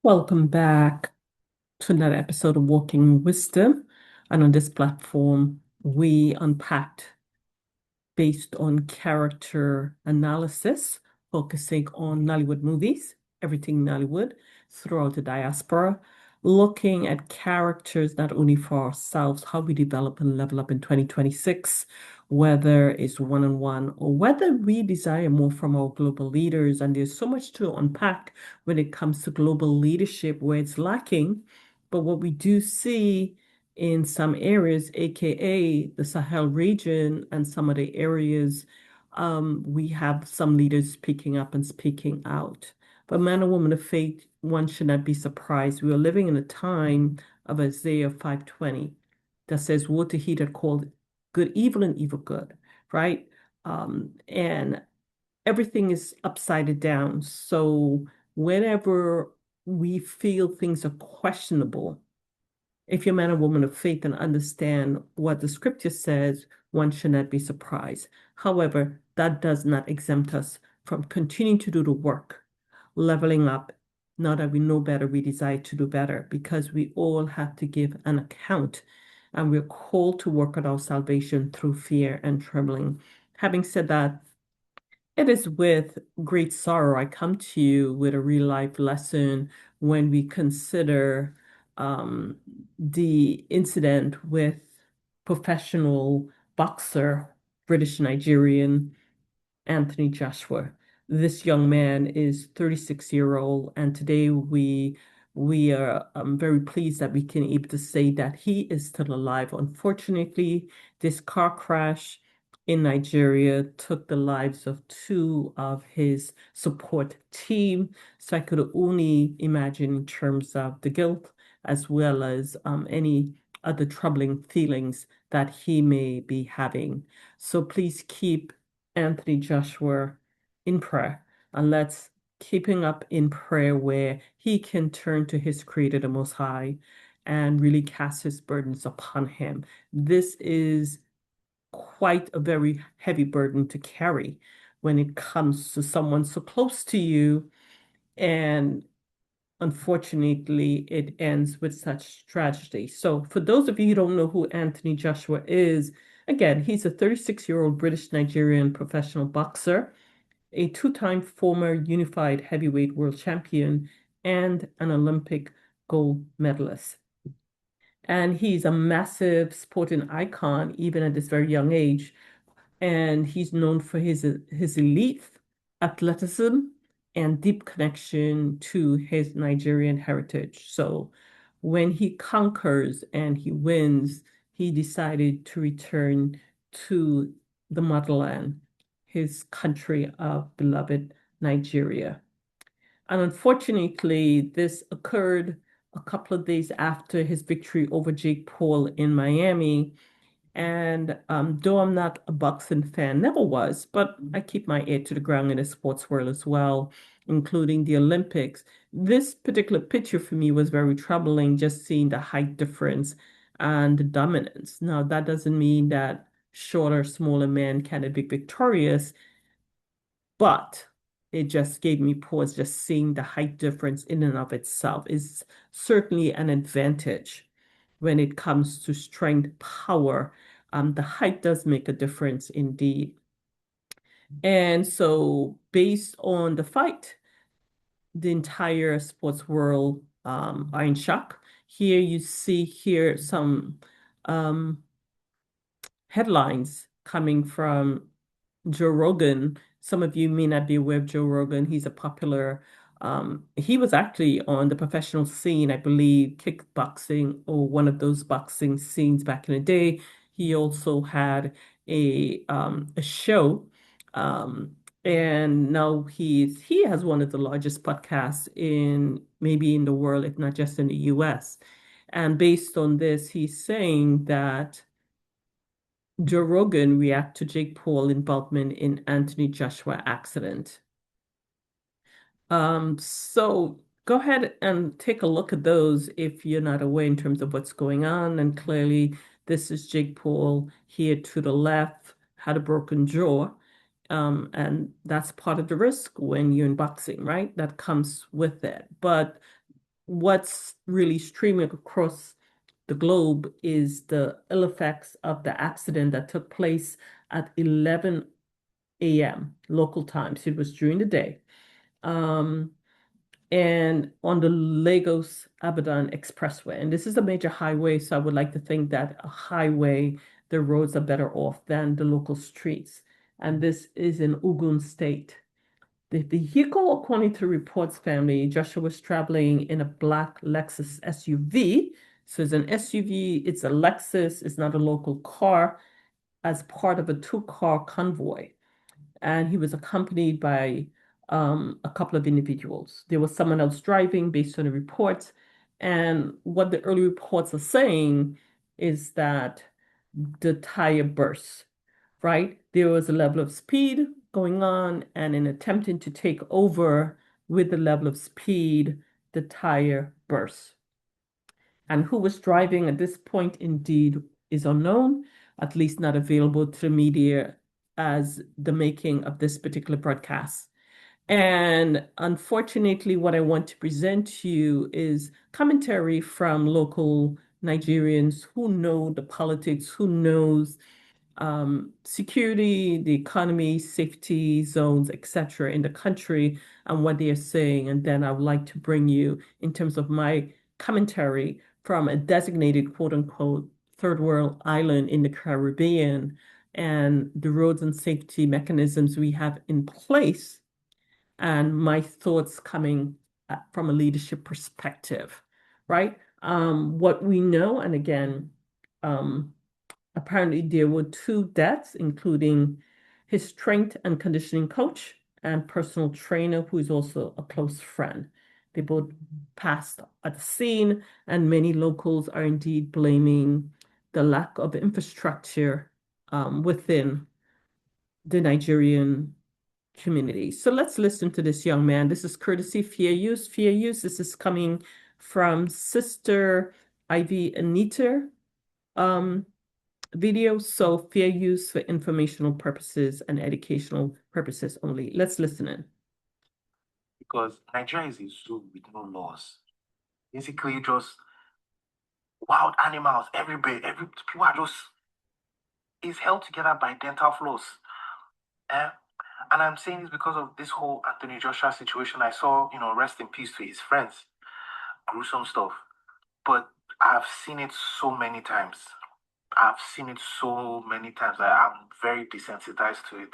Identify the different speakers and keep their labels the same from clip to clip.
Speaker 1: Welcome back to another episode of Walking Wisdom. And on this platform, we unpacked based on character analysis, focusing on Nollywood movies, everything Nollywood throughout the diaspora, looking at characters not only for ourselves, how we develop and level up in 2026, whether it's one-on-one or whether we desire more from our global leaders. And there's so much to unpack when it comes to global leadership where it's lacking. But what we do see in some areas, aka the Sahel region and some of the areas, we have some leaders speaking up and speaking out. But man or woman of faith, one should not be surprised. We are living in a time of Isaiah 5:20 that says, "Woe to he that called good evil and evil good," right? And everything is upside down. So whenever we feel things are questionable, if you're a man or woman of faith and understand what the scripture says, one should not be surprised. However, that does not exempt us from continuing to do the work, leveling up. Now that we know better, we desire to do better because we all have to give an account and we're called to work on our salvation through fear and trembling. Having said that, it is with great sorrow I come to you with a real life lesson when we consider um, the incident with professional boxer, British Nigerian Anthony Joshua. This young man is 36-year-old, and today we are very pleased that we can able to say that he is still alive. Unfortunately, this car crash in Nigeria took the lives of two of his support team. So I could only imagine in terms of the guilt as well as any other troubling feelings that he may be having. So please keep Anthony Joshua in prayer, and let's keep him up in prayer where he can turn to his Creator, the Most High, and really cast his burdens upon him. This is quite a very heavy burden to carry when it comes to someone so close to you, and unfortunately, it ends with such tragedy. So, for those of you who don't know who Anthony Joshua is, again, he's a 36-year-old British Nigerian professional boxer, a two-time former unified heavyweight world champion, and an Olympic gold medalist. And he's a massive sporting icon, even at this very young age. And he's known for his elite athleticism and deep connection to his Nigerian heritage. So when he conquers and he wins, he decided to return to the motherland, his country of beloved Nigeria. And unfortunately, this occurred a couple of days after his victory over Jake Paul in Miami. And though I'm not a boxing fan, never was, but I keep my ear to the ground in the sports world as well, including the Olympics. This particular picture for me was very troubling, just seeing the height difference and the dominance. Now, that doesn't mean that shorter, smaller men cannot be victorious, but it just gave me pause just seeing the height difference in and of itself is certainly an advantage when it comes to strength, power. The height does make a difference indeed. And so, based on the fight, the entire sports world are in shock. Here you see here some um, headlines coming from Joe Rogan. Some of you may not be aware of Joe Rogan. He's a popular, he was actually on the professional scene, I believe, kickboxing or one of those boxing scenes back in the day. He also had a show. Um, and now he has one of the largest podcasts in maybe in the world, if not just in the US. And based on this, he's saying that Joe Rogan react to Jake Paul involvement in Anthony Joshua accident. So go ahead and take a look at those if you're not aware in terms of what's going on. And clearly, this is Jake Paul here to the left, had a broken jaw. And that's part of the risk when you're in boxing, right? That comes with it. But what's really streaming across the globe is the ill effects of the accident that took place at 11 a.m. local time. So it was during the day. Um, and on the Lagos Abadan Expressway. And this is a major highway, so I would like to think that a highway, the roads are better off than the local streets. And this is in Ogun State. The vehicle, according to reports, family, Joshua was traveling in a black Lexus SUV. So it's an SUV, it's a Lexus, it's not a local car, as part of a two-car convoy. And he was accompanied by a couple of individuals. There was someone else driving based on the reports. And what the early reports are saying is that the tire burst, right? There was a level of speed going on, and in attempting to take over with the level of speed, the tire burst. And who was driving at this point indeed is unknown, at least not available to the media as the making of this particular broadcast. And unfortunately, what I want to present to you is commentary from local Nigerians who know the politics, who knows security, the economy, safety zones, etc., in the country and what they are saying. And then I would like to bring you, in terms of my commentary, from a designated quote unquote third world island in the Caribbean and the roads and safety mechanisms we have in place, and my thoughts coming from a leadership perspective, right? What we know, and again, um, apparently, there were two deaths, including his strength and conditioning coach and personal trainer, who is also a close friend. They both passed at the scene, and many locals are indeed blaming the lack of infrastructure within the Nigerian community. So let's listen to this young man. This is courtesy Fair Use. Fair Use. This is coming from Sister Ivy Anita. Video, so fair use for informational purposes and educational purposes only. Let's listen in.
Speaker 2: Because Nigeria is a zoo with no laws. Basically, just wild animals everywhere. Every people are just is held together by dental floss. Eh? And I'm saying this because of this whole Anthony Joshua situation. I saw, rest in peace to his friends. Gruesome stuff. But I've seen it so many times. I've seen it so many times that I'm very desensitized to it.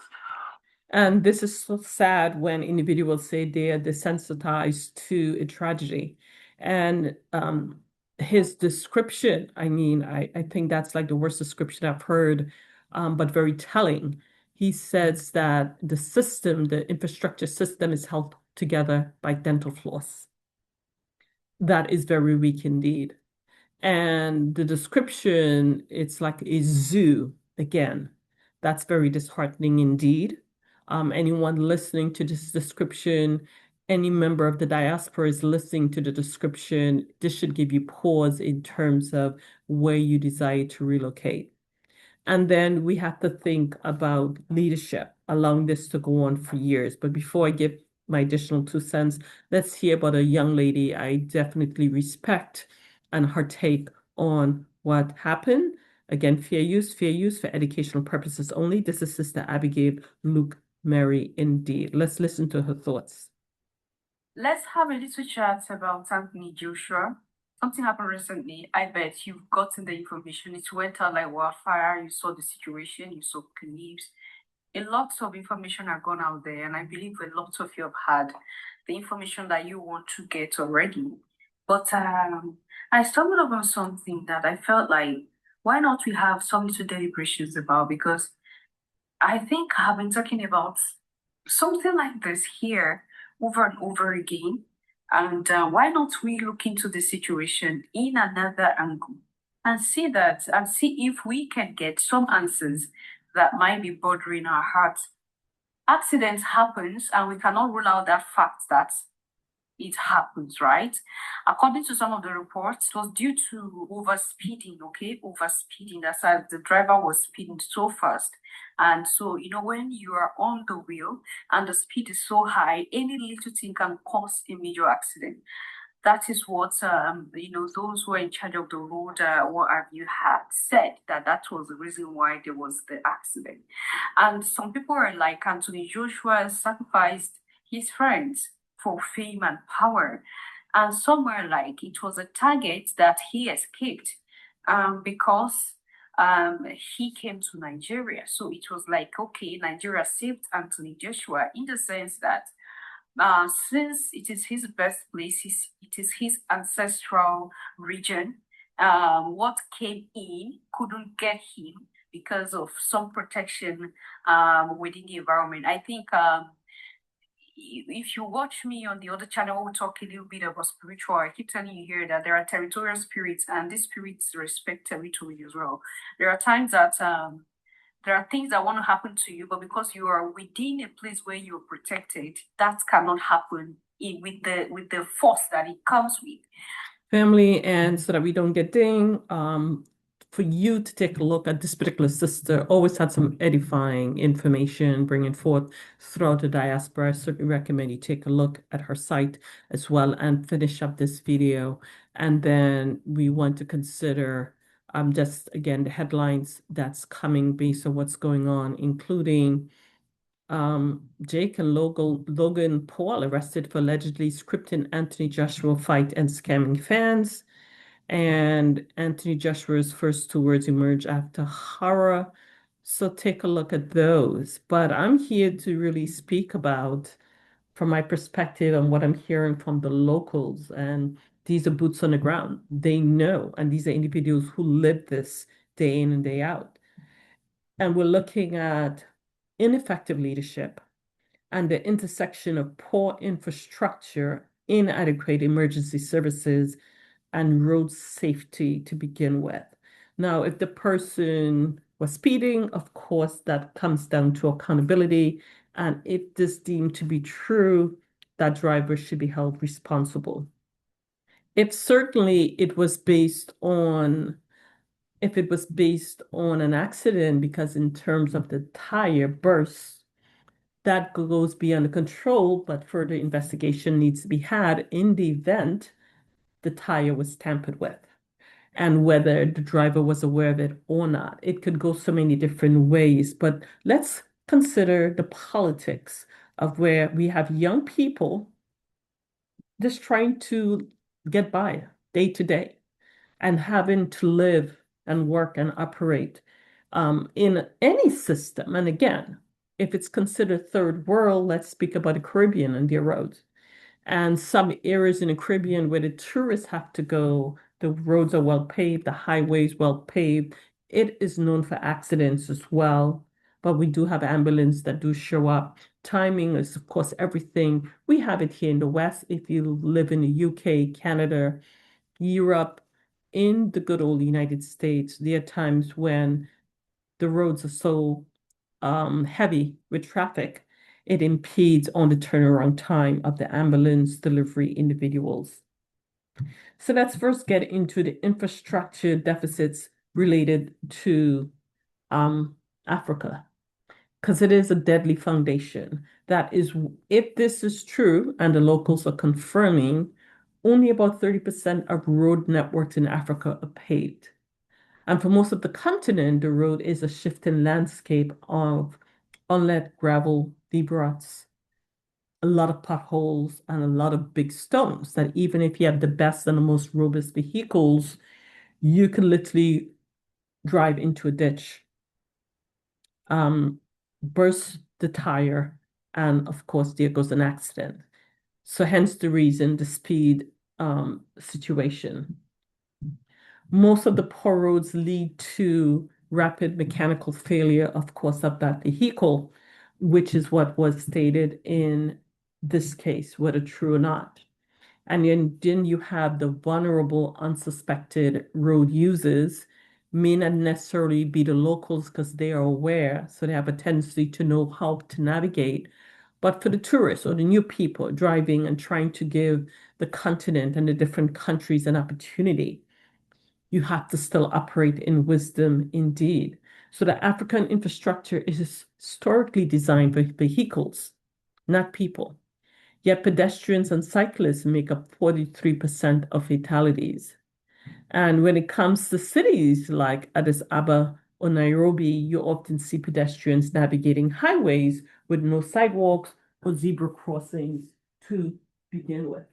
Speaker 1: And this is so sad when individuals say they are desensitized to a tragedy. And his description, I mean, I think that's like the worst description I've heard, but very telling. He says that the system, the infrastructure system, is held together by dental floss. That is very weak indeed. And the description, it's like a zoo again. That's very disheartening indeed. Anyone listening to this description, any member of the diaspora is listening to the description, this should give you pause in terms of where you desire to relocate. And then we have to think about leadership, allowing this to go on for years. But before I give my additional 2 cents, let's hear about a young lady I definitely respect and her take on what happened. Again, fair use for educational purposes only. This is Sister Abigail Luke Mary indeed. Let's listen to her thoughts.
Speaker 3: Let's have a little chat about Anthony Joshua. Something happened recently. I bet you've gotten the information. It went out like wildfire. You saw the situation, you saw clips. A lot of information have gone out there, and I believe a lot of you have had the information that you want to get already. But I stumbled upon something that I felt like, why not we have some little deliberations about? Because I think I've been talking about something like this here over and over again. And why not we look into the situation in another angle and see that and see if we can get some answers that might be bothering our hearts. Accidents happens, and we cannot rule out that fact that it happens, right? According to some of the reports, it was due to overspeeding, okay? Overspeeding. That's why the driver was speeding so fast. And so, when you are on the wheel and the speed is so high, any little thing can cause a major accident. that is what those who are in charge of the road, what have you, had said, that that was the reason why there was the accident. And some people are like, Anthony Joshua sacrificed his friends for fame and power, and some were like, it was a target that he escaped because he came to Nigeria. So it was like, okay, Nigeria saved Anthony Joshua in the sense that since it is his birthplace, it is his ancestral region. What came in couldn't get him because of some protection within the environment. I think if you watch me on the other channel, we'll talk a little bit about spiritual. I keep telling you here that there are territorial spirits, and these spirits respect territory as well. There are times that there are things that want to happen to you, but because you are within a place where you're protected, that cannot happen with the force that it comes with.
Speaker 1: Family, and so that we don't get ding, for you to take a look at this particular sister, always had some edifying information bringing forth throughout the diaspora. I certainly recommend you take a look at her site as well and finish up this video. And then we want to consider just again the headlines that's coming based on what's going on, including Jake and Logan Paul arrested for allegedly scripting Anthony Joshua fight and scamming fans. And Anthony Joshua's first two words emerge after horror. So take a look at those. But I'm here to really speak about, from my perspective, and what I'm hearing from the locals. And these are boots on the ground. They know, and these are individuals who live this day in and day out. And we're looking at ineffective leadership and the intersection of poor infrastructure, inadequate emergency services, and road safety to begin with. Now, if the person was speeding, of course, that comes down to accountability. And if this deemed to be true, that driver should be held responsible. If certainly it was based on if it was based on an accident, because in terms of the tire burst, that goes beyond the control, but further investigation needs to be had in the event the tire was tampered with and whether the driver was aware of it or not. It could go so many different ways, but let's consider the politics of where we have young people just trying to get by day to day and having to live and work and operate in any system. And again, if it's considered third world, let's speak about the Caribbean and their roads. And some areas in the Caribbean where the tourists have to go, the roads are well paved, the highways well paved. It is known for accidents as well, but we do have ambulance that do show up. Timing is, of course, everything. We have it here in the West. If you live in the UK, Canada, Europe, in the good old United States, there are times when the roads are so heavy with traffic, it impedes on the turnaround time of the ambulance delivery individuals. So let's first get into the infrastructure deficits related to Africa, because it is a deadly foundation. That is, if this is true, and the locals are confirming, only about 30% of road networks in Africa are paved. And for most of the continent, the road is a shifting landscape of unlet gravel, deep ruts, a lot of potholes, and a lot of big stones that even if you have the best and the most robust vehicles, you can literally drive into a ditch, burst the tire, and of course, there goes an accident. So hence the reason, the speed situation. Most of the poor roads lead to rapid mechanical failure, of course, of that vehicle, which is what was stated in this case, whether true or not. And then you have the vulnerable, unsuspected road users, may not necessarily be the locals because they are aware, so they have a tendency to know how to navigate. But for the tourists or the new people driving and trying to give the continent and the different countries an opportunity, you have to still operate in wisdom indeed. So the African infrastructure is historically designed for vehicles, not people. Yet pedestrians and cyclists make up 43% of fatalities. And when it comes to cities like Addis Ababa or Nairobi, you often see pedestrians navigating highways with no sidewalks or zebra crossings to begin with.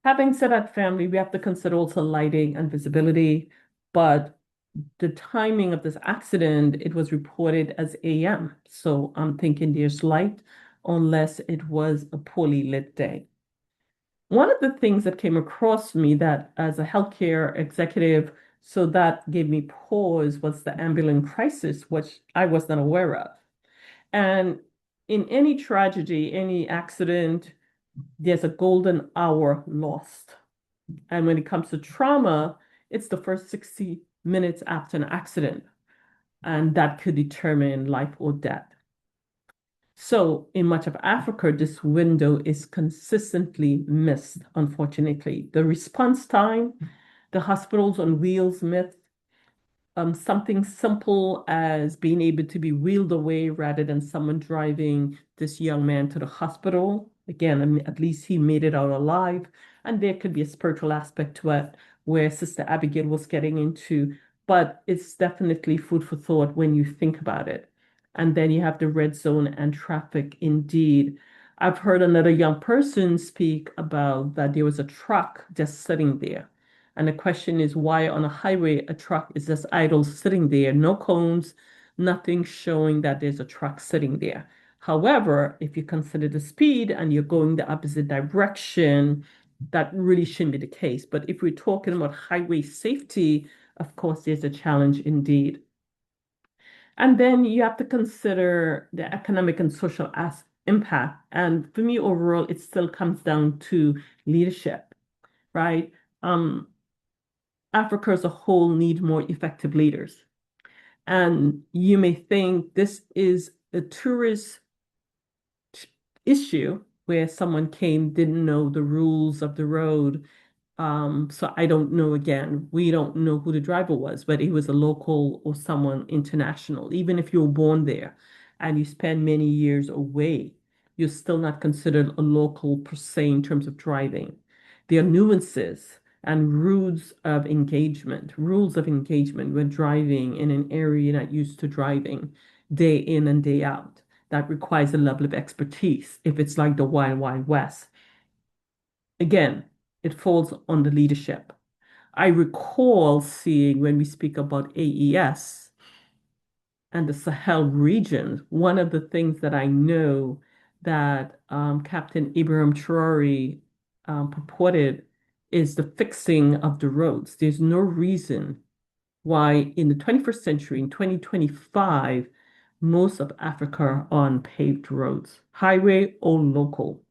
Speaker 1: Having said that, family, we have to consider also lighting and visibility, but the timing of this accident, it was reported as AM. So I'm thinking there's light unless it was a poorly lit day. One of the things that came across me that as a healthcare executive, so that gave me pause was the ambulance crisis, which I was not aware of. And in any tragedy, any accident, there's a golden hour lost. And when it comes to trauma, it's the first 60 minutes after an accident, and that could determine life or death. So, in much of Africa, this window is consistently missed, unfortunately. The response time, the hospitals on wheels myth, something simple as being able to be wheeled away rather than someone driving this young man to the hospital. Again, I mean, at least he made it out alive. And there could be a spiritual aspect to it where Sister Abigail was getting into, but it's definitely food for thought when you think about it. And then you have the red zone and traffic indeed. I've heard another young person speak about that there was a truck just sitting there. And the question is why on a highway a truck is just idle sitting there, no cones, nothing showing that there's a truck sitting there. However, if you consider the speed and you're going the opposite direction, that really shouldn't be the case. But if we're talking about highway safety, of course, there's a challenge indeed. And then you have to consider the economic and social impact. And for me, overall, it still comes down to leadership, right? Um, Africa as a whole need more effective leaders. And you may think this is a tourist issue where someone came, didn't know the rules of the road, so I don't know again. We don't know who the driver was, but he was a local or someone international. Even if you were born there and you spend many years away, you're still not considered a local per se in terms of driving. There are nuances and rules of engagement when driving in an area you're not used to driving day in and day out. That requires a level of expertise if it's like the Wild Wild West. Again, it falls on the leadership. I recall seeing when we speak about AES and the Sahel region, one of the things that I know that Captain Ibrahim Traore purported is the fixing of the roads. There's no reason why in the 21st century, in 2025, most of Africa are on paved roads, highway or local.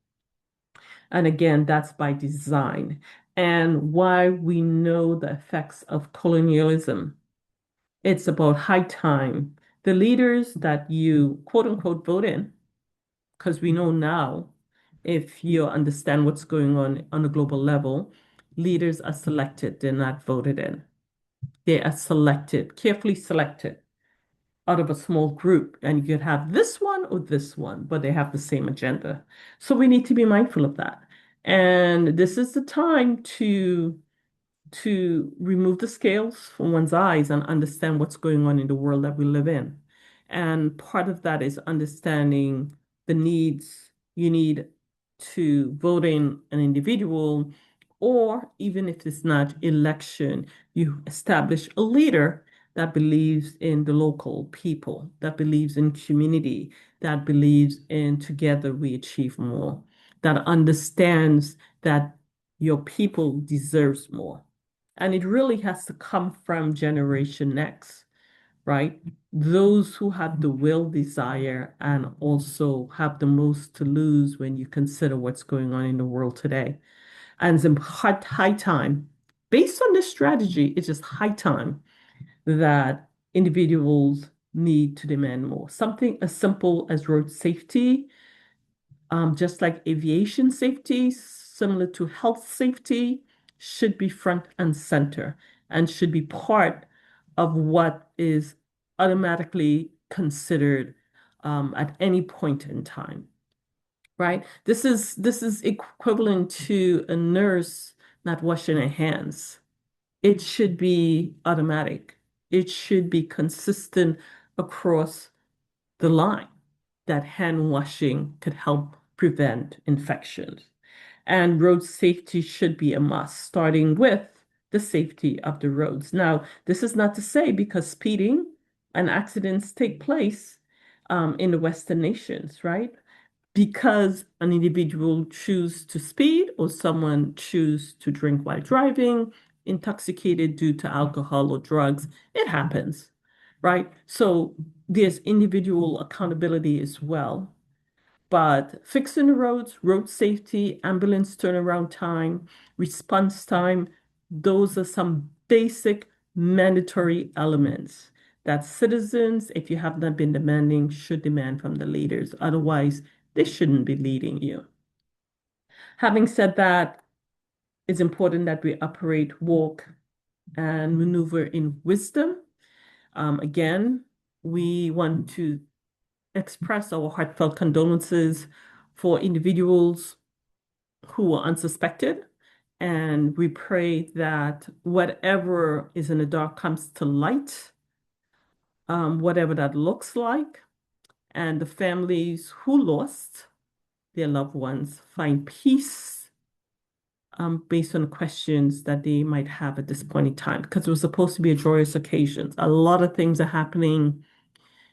Speaker 1: And again, that's by design. And why we know the effects of colonialism. It's about high time. The leaders that you quote unquote vote in, because we know now, if you understand what's going on a global level, leaders are selected, they're not voted in. They are selected, carefully selected out of a small group. And you could have this one or this one, but they have the same agenda. So we need to be mindful of that. And this is the time to remove the scales from one's eyes and understand what's going on in the world that we live in. And part of that is understanding the needs you need to vote in an individual, or even if it's not election, you establish a leader that believes in the local people, that believes in community, that believes in together we achieve more, that understands that your people deserves more. And it really has to come from Generation X, right? Those who have the will, desire, and also have the most to lose when you consider what's going on in the world today. And it's high time, based on this strategy, it's just high time that individuals need to demand more. Something as simple as road safety, just like aviation safety, similar to health safety, should be front and center and should be part of what is automatically considered at any point in time. right? This is equivalent to a nurse not washing her hands. It should be automatic. It should be consistent across the line that hand washing could help prevent infections. And road safety should be a must, starting with the safety of the roads. Now, this is not to say because speeding and accidents take place in the Western nations, right? Because an individual choose to speed or someone choose to drink while driving, intoxicated due to alcohol or drugs, it happens, right? So there's individual accountability as well. But fixing the roads, road safety, ambulance turnaround time, response time, those are some basic mandatory elements that citizens, if you have not been demanding, should demand from the leaders. Otherwise, they shouldn't be leading you. Having said that, it's important that we operate, walk, and maneuver in wisdom. Again, we want to express our heartfelt condolences for individuals who are unsuspected. And we pray that whatever is in the dark comes to light, whatever that looks like, and the families who lost their loved ones find peace based on the questions that they might have at this point in time, because it was supposed to be a joyous occasion. A lot of things are happening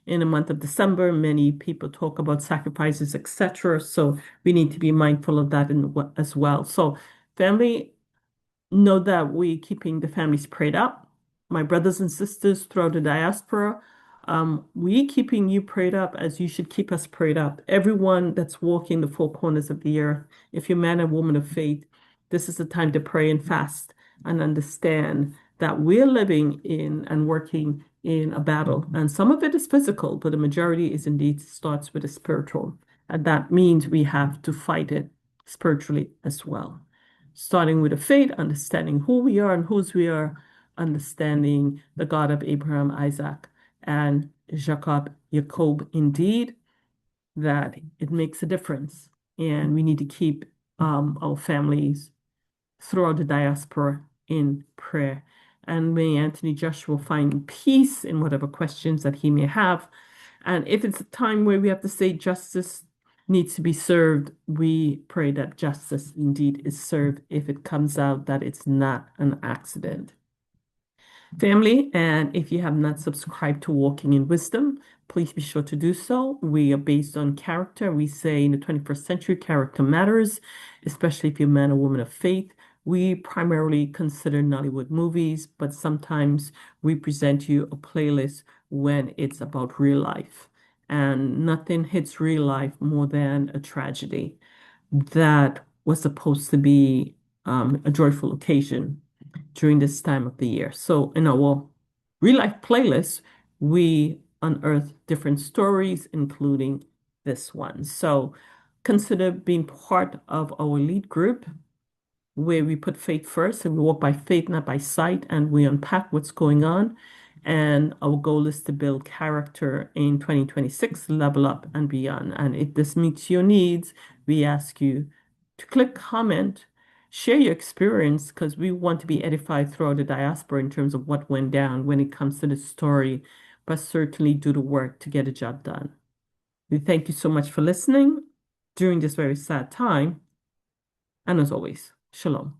Speaker 1: in the month of December. Many people talk about sacrifices, etc. So we need to be mindful of that as well. So family, know that we're keeping the families prayed up. My brothers and sisters throughout the diaspora, we keeping you prayed up as you should keep us prayed up. Everyone that's walking the four corners of the earth, if you're man and woman of faith, this is the time to pray and fast and understand that we're living in and working in a battle. And some of it is physical, but the majority is indeed starts with the spiritual. And that means we have to fight it spiritually as well, starting with the faith, understanding who we are and whose we are, understanding the God of Abraham, Isaac, and Jacob, indeed, that it makes a difference. And we need to keep our families throughout the diaspora in prayer. And may Anthony Joshua find peace in whatever questions that he may have. And if it's a time where we have to say justice needs to be served, we pray that justice indeed is served if it comes out that it's not an accident. Family, and if you have not subscribed to Walking in Wisdom, please be sure to do so. We are based on character. We say in the 21st century, character matters, especially if you're a man or woman of faith. We primarily consider Nollywood movies, but sometimes we present you a playlist when it's about real life. And nothing hits real life more than a tragedy that was supposed to be a joyful occasion during this time of the year. So in our real life playlist, we unearth different stories, including this one. So consider being part of our lead group where we put faith first and we walk by faith, not by sight, and we unpack what's going on. And our goal is to build character in 2026, level up and beyond. And if this meets your needs, we ask you to click comment, share your experience, because we want to be edified throughout the diaspora in terms of what went down when it comes to the story, but certainly do the work to get a job done. We thank you so much for listening during this very sad time. And as always, shalom.